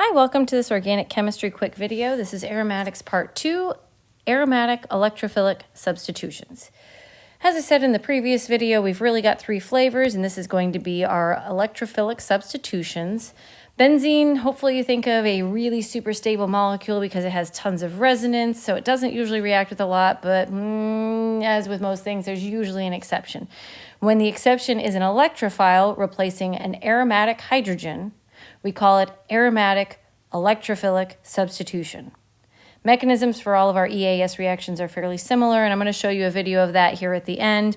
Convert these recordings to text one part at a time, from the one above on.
Hi, welcome to this organic chemistry quick video. This is Aromatics Part 2, Aromatic Electrophilic Substitutions. As I said in the previous video, we've really got three flavors, and this is going to be our electrophilic substitutions. Benzene, hopefully you think of a really super stable molecule because it has tons of resonance, so it doesn't usually react with a lot, but as with most things, there's usually an exception. When the exception is an electrophile replacing an aromatic hydrogen, we call it aromatic electrophilic substitution. Mechanisms for all of our EAS reactions are fairly similar, and I'm going to show you a video of that here at the end.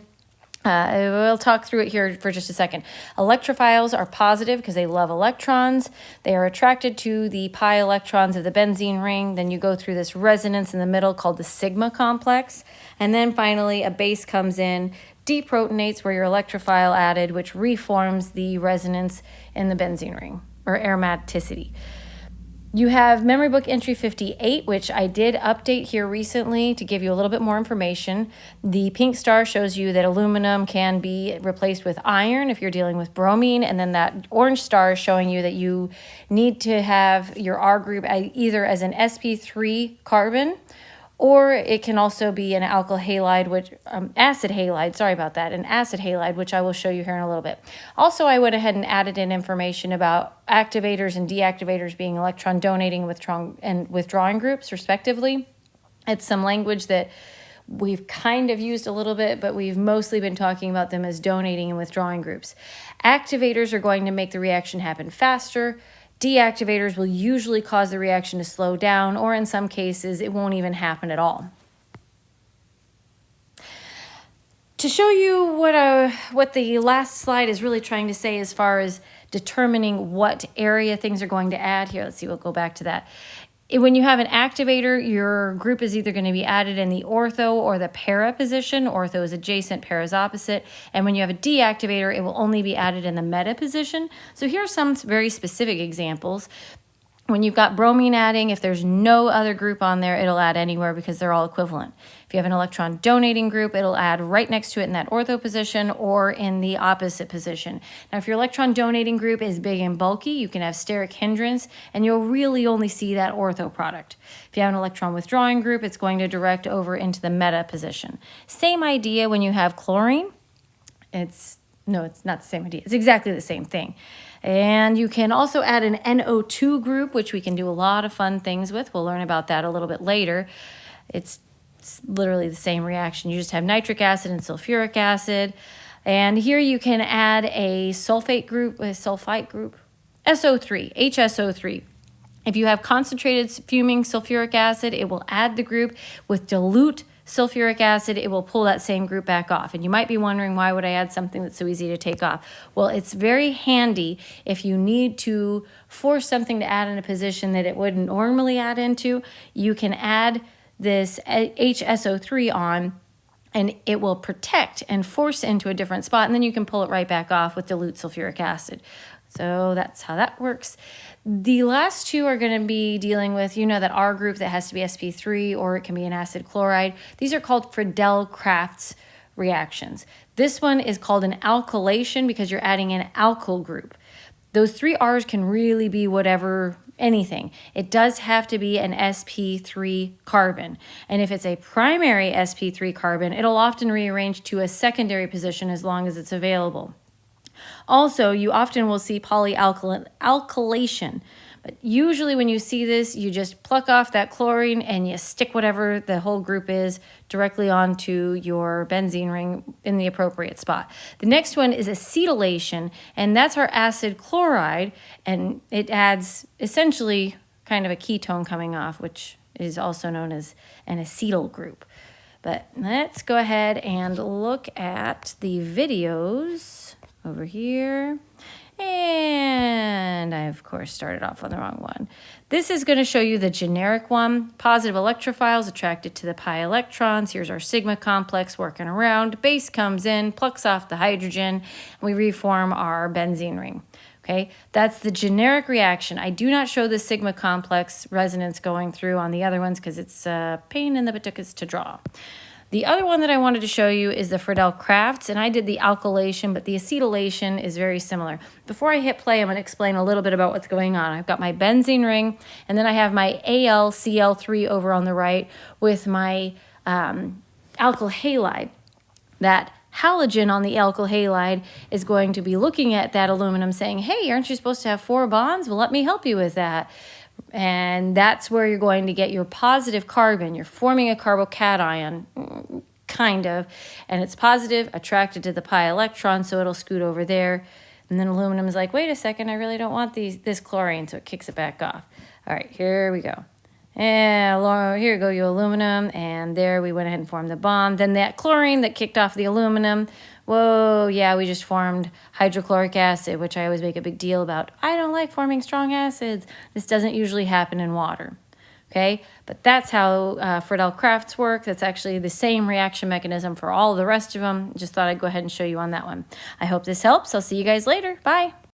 We'll talk through it here for just a second. Electrophiles are positive because they love electrons. They are attracted to the pi electrons of the benzene ring. Then you go through this resonance in the middle called the sigma complex. And then finally a base comes in, deprotonates where your electrophile added, which reforms the resonance in the benzene ring, or aromaticity. You have memory book entry 58, which I did update here recently to give you a little bit more information. The pink star shows you that aluminum can be replaced with iron if you're dealing with bromine, and then that orange star is showing you that you need to have your R group either as an sp3 carbon, or it can also be an alkyl halide, which acid halide, sorry about that, an acid halide, which I will show you here in a little bit. Also, I went ahead and added in information about activators and deactivators being electron donating and withdrawing groups, respectively. It's some language that we've kind of used a little bit, but we've mostly been talking about them as donating and withdrawing groups. Activators are going to make the reaction happen faster. Deactivators will usually cause the reaction to slow down, or in some cases, it won't even happen at all. To show you what the last slide is really trying to say as far as determining what area things are going to add here, let's see, we'll go back to that. When you have an activator, your group is either going to be added in the ortho or the para position. Ortho is adjacent, para is opposite. And when you have a deactivator, it will only be added in the meta position. So here are some very specific examples. When you've got bromine adding, if there's no other group on there, it'll add anywhere because they're all equivalent. If you have an electron donating group, it'll add right next to it in that ortho position or in the opposite position. Now, if your electron donating group is big and bulky, you can have steric hindrance, and you'll really only see that ortho product. If you have an electron withdrawing group, it's going to direct over into the meta position. Same idea when you have chlorine. No, it's not the same idea. It's exactly the same thing. And you can also add an NO2 group, which we can do a lot of fun things with. We'll learn about that a little bit later. It's literally the same reaction. You just have nitric acid and sulfuric acid. And here you can add a sulfite group, SO3, HSO3. If you have concentrated fuming sulfuric acid, it will add the group. With dilute sulfuric acid, it will pull that same group back off. And you might be wondering, why would I add something that's so easy to take off? Well, it's very handy if you need to force something to add in a position that it wouldn't normally add into. You can add this HSO3 on, and it will protect and force into a different spot, and then you can pull it right back off with dilute sulfuric acid. So that's how that works. The last two are going to be dealing with, that R group that has to be sp3, or it can be an acid chloride. These are called Friedel-Crafts reactions. This one is called an alkylation because you're adding an alkyl group. Those three R's can really be anything. It does have to be an sp3 carbon. And if it's a primary sp3 carbon, it'll often rearrange to a secondary position as long as it's available. Also, you often will see polyalkylation, but usually when you see this, you just pluck off that chlorine and you stick whatever the whole group is directly onto your benzene ring in the appropriate spot. The next one is acetylation, and that's our acid chloride, and it adds essentially kind of a ketone coming off, which is also known as an acetyl group. But let's go ahead and look at the videos over here. And I, of course, started off on the wrong one. This is going to show you the generic one. Positive electrophiles attracted to the pi electrons. Here's our sigma complex working around. Base comes in, plucks off the hydrogen, and we reform our benzene ring. Okay, that's the generic reaction. I do not show the sigma complex resonance going through on the other ones because it's a pain in the buttocks to draw. The other one that I wanted to show you is the Friedel Crafts, and I did the alkylation, but the acetylation is very similar. Before I hit play, I'm going to explain a little bit about what's going on. I've got my benzene ring, and then I have my AlCl3 over on the right with my alkyl halide. That halogen on the alkyl halide is going to be looking at that aluminum saying, hey, aren't you supposed to have 4 bonds? Well, let me help you with that. And that's where you're going to get your positive carbon. You're forming a carbocation, kind of, and it's positive, attracted to the pi electron, so it'll scoot over there. And then aluminum is like, wait a second, I really don't want this chlorine, so it kicks it back off. All right, here we go. And here you go, you aluminum, and there we went ahead and formed the bond. Then that chlorine that kicked off the aluminum, whoa, yeah, we just formed hydrochloric acid, which I always make a big deal about. I don't like forming strong acids. This doesn't usually happen in water, okay? But that's how Friedel Crafts work. That's actually the same reaction mechanism for all the rest of them. Just thought I'd go ahead and show you on that one. I hope this helps. I'll see you guys later. Bye.